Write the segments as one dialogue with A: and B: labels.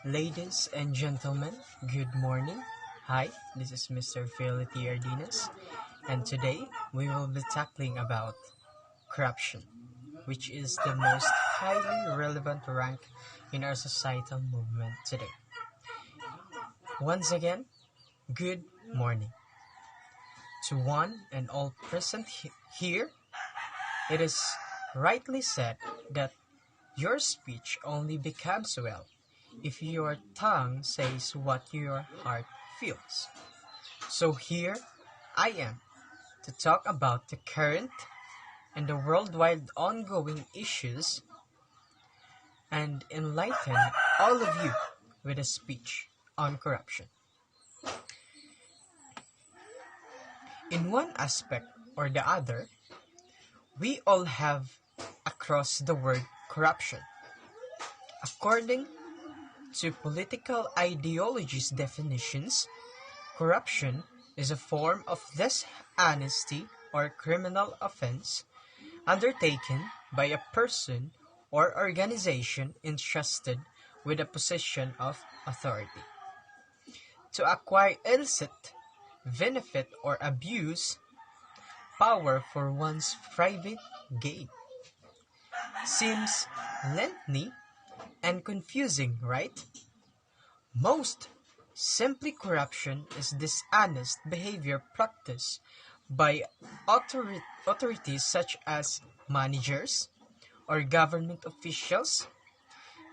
A: Ladies and gentlemen, good morning. Hi, this is Mr. Feality Ardinas, and today we will be tackling about corruption, which is the most highly relevant rank in our societal movement today. Once again, good morning. To one and all present here, it is rightly said that your speech only becomes well if your tongue says what your heart feels. So here I am to talk about the current and the worldwide ongoing issues and enlighten all of you with a speech on corruption. In one aspect or the other, we all have across the word corruption. According to political ideologies' definitions, corruption is a form of dishonesty or criminal offense undertaken by a person or organization entrusted with a position of authority to acquire illicit benefit or abuse power for one's private gain. Seems lengthy and confusing, right? Most simply, corruption is dishonest behavior practiced by authorities such as managers or government officials.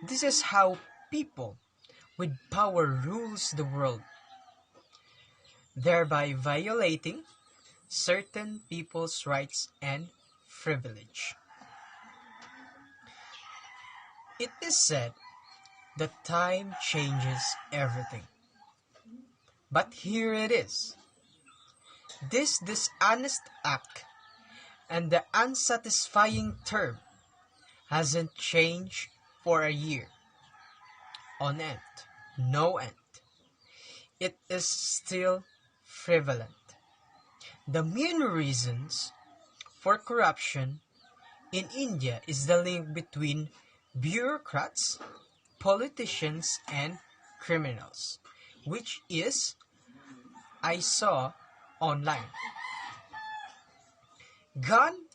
A: This is how people with power rules the world, thereby violating certain people's rights and privilege. It is said that time changes everything. But here it is. This dishonest act and the unsatisfying term hasn't changed for a year. On end. No end. It is still prevalent. The main reasons for corruption in India is the link between bureaucrats, politicians, and criminals, which is I saw online. Gone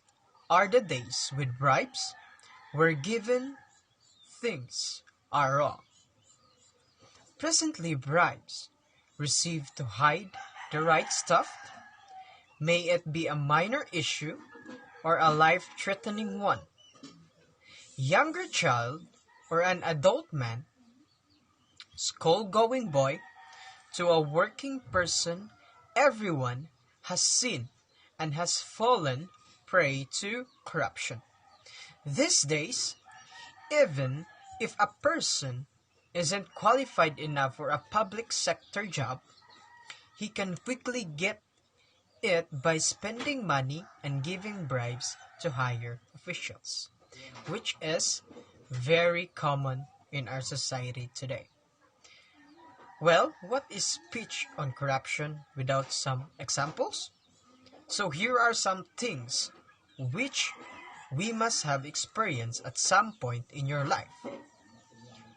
A: are the days with bribes where given things are wrong. Presently, bribes received to hide the right stuff, may it be a minor issue or a life-threatening one. Younger child or an adult man, school-going boy, to a working person, everyone has seen and has fallen prey to corruption. These days, even if a person isn't qualified enough for a public sector job, he can quickly get it by spending money and giving bribes to higher officials, which is very common in our society today. Well, what is speech on corruption without some examples? So here are some things which we must have experienced at some point in your life.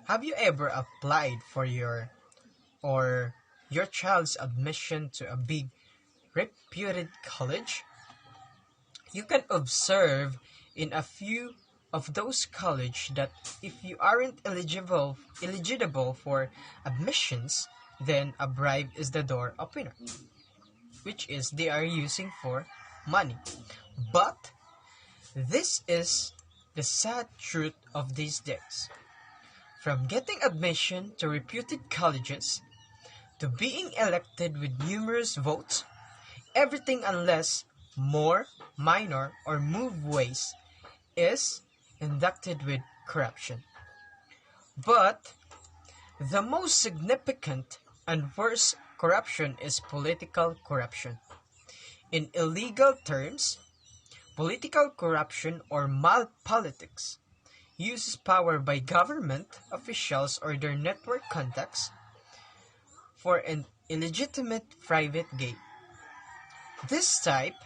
A: Have you ever applied for your child's admission to a big reputed college? You can observe in a few of those colleges that if you aren't eligible for admissions, then a bribe is the door opener, which is they are using for money. But this is the sad truth of these days. From getting admission to reputed colleges to being elected with numerous votes, everything unless more, minor, or move ways is inducted with corruption. But the most significant and worst corruption is political corruption. In illegal terms, political corruption or malpolitics uses power by government officials or their network contacts for an illegitimate private gain. This type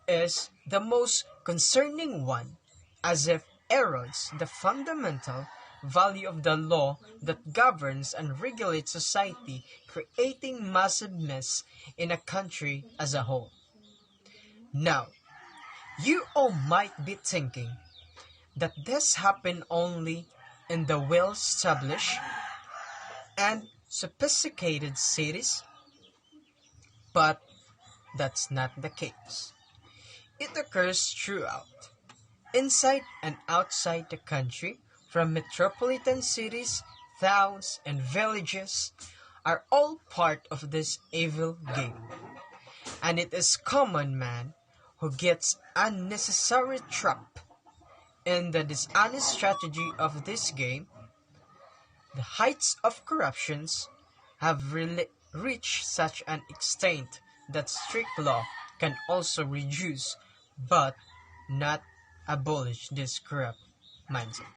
A: is the most concerning one, as it erodes the fundamental value of the law that governs and regulates society, creating massive mess in a country as a whole. Now, you all might be thinking that this happened only in the well-established and sophisticated cities, but that's not the case. It occurs throughout, inside and outside the country, from metropolitan cities, towns, and villages, are all part of this evil game. And it is common man who gets unnecessary trapped in the dishonest strategy of this game. The heights of corruptions have reached such an extent that strict law can also reduce but not abolish this corrupt mindset.